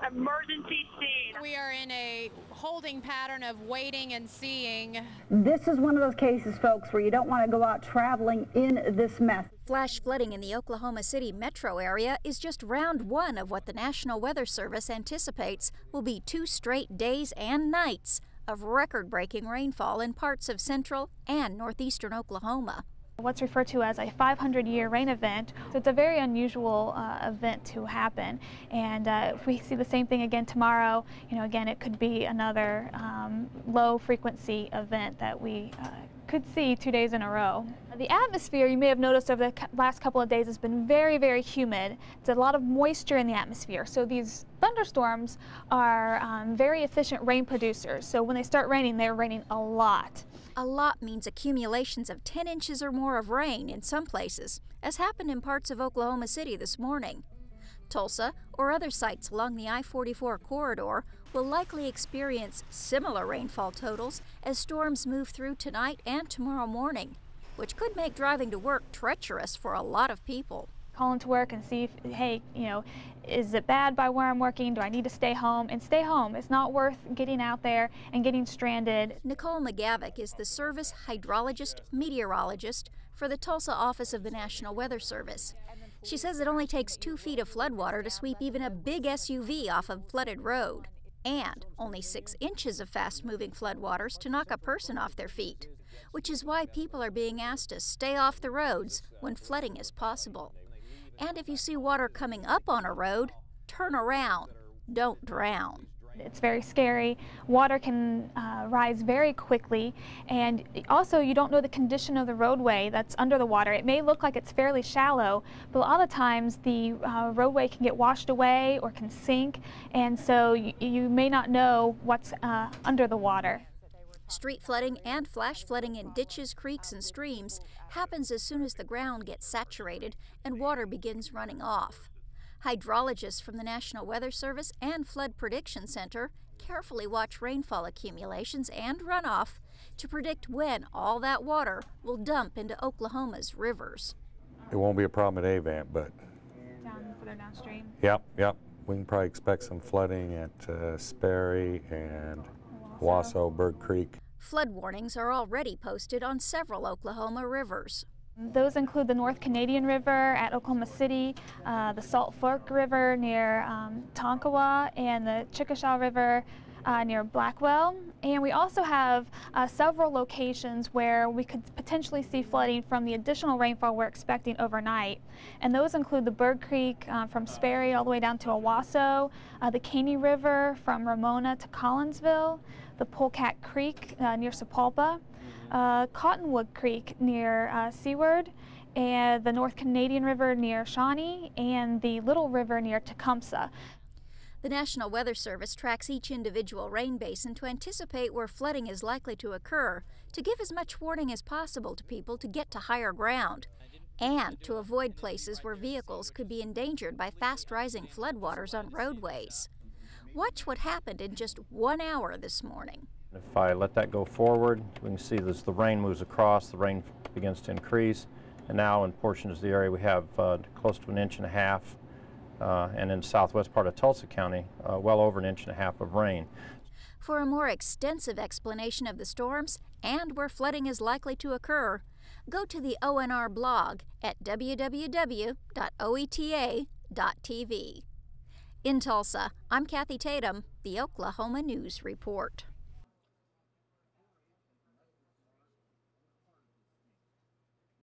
emergency scene. We are in a holding pattern of waiting and seeing. This is one of those cases, folks, where you don't want to go out traveling in this mess. Flash flooding in the Oklahoma City metro area is just round one of what the National Weather Service anticipates will be 2 straight days and nights of record-breaking rainfall in parts of central and northeastern Oklahoma. What's referred to as a 500-year rain event. So it's a very unusual event to happen, and if we see the same thing again tomorrow, again it could be another low-frequency event that we could see 2 days in a row. The atmosphere, you may have noticed over the last couple of days, has been very, very humid. There's a lot of moisture in the atmosphere, so these thunderstorms are very efficient rain producers. So when they start raining, they're raining a lot. A lot means accumulations of 10 inches or more of rain in some places, as happened in parts of Oklahoma City this morning. Tulsa or other sites along the I-44 corridor will likely experience similar rainfall totals as storms move through tonight and tomorrow morning, which could make driving to work treacherous for a lot of people. Call into work and see if, hey, is it bad by where I'm working? Do I need to stay home? And stay home. It's not worth getting out there and getting stranded. Nicole McGavick is the service hydrologist meteorologist for the Tulsa office of the National Weather Service. She says it only takes 2 feet of floodwater to sweep even a big SUV off a flooded road, and only 6 inches of fast-moving floodwaters to knock a person off their feet, which is why people are being asked to stay off the roads when flooding is possible. And if you see water coming up on a road, turn around. Don't drown. It's very scary. Water can rise very quickly, and also you don't know the condition of the roadway that's under the water. It may look like it's fairly shallow, but a lot of times the roadway can get washed away or can sink, and so you may not know what's under the water. Street flooding and flash flooding in ditches, creeks, and streams happens as soon as the ground gets saturated and water begins running off. Hydrologists from the National Weather Service and Flood Prediction Center carefully watch rainfall accumulations and runoff to predict when all that water will dump into Oklahoma's rivers. It won't be a problem at Avant, but Further downstream. Yep. We can probably expect some flooding at Sperry and Wasso, Berg Creek. Flood warnings are already posted on several Oklahoma rivers. Those include the North Canadian River at Oklahoma City, the Salt Fork River near Tonkawa, and the Chickasha River near Blackwell. And we also have several locations where we could potentially see flooding from the additional rainfall we're expecting overnight. And those include the Berg Creek from Sperry all the way down to Owasso, the Caney River from Ramona to Collinsville, the Polecat Creek near Sapulpa, Cottonwood Creek near Seward, and the North Canadian River near Shawnee, and the Little River near Tecumseh. The National Weather Service tracks each individual rain basin to anticipate where flooding is likely to occur, to give as much warning as possible to people to get to higher ground, and to avoid places where vehicles could be endangered by fast-rising floodwaters on roadways. Watch what happened in just 1 hour this morning. If I let that go forward, we can see as the rain moves across, the rain begins to increase, and now in portions of the area we have close to 1.5 inches, and in the southwest part of Tulsa County, well over 1.5 inches of rain. For a more extensive explanation of the storms and where flooding is likely to occur, go to the ONR blog at www.oeta.tv. In Tulsa, I'm Cathy Tatom, the Oklahoma News Report.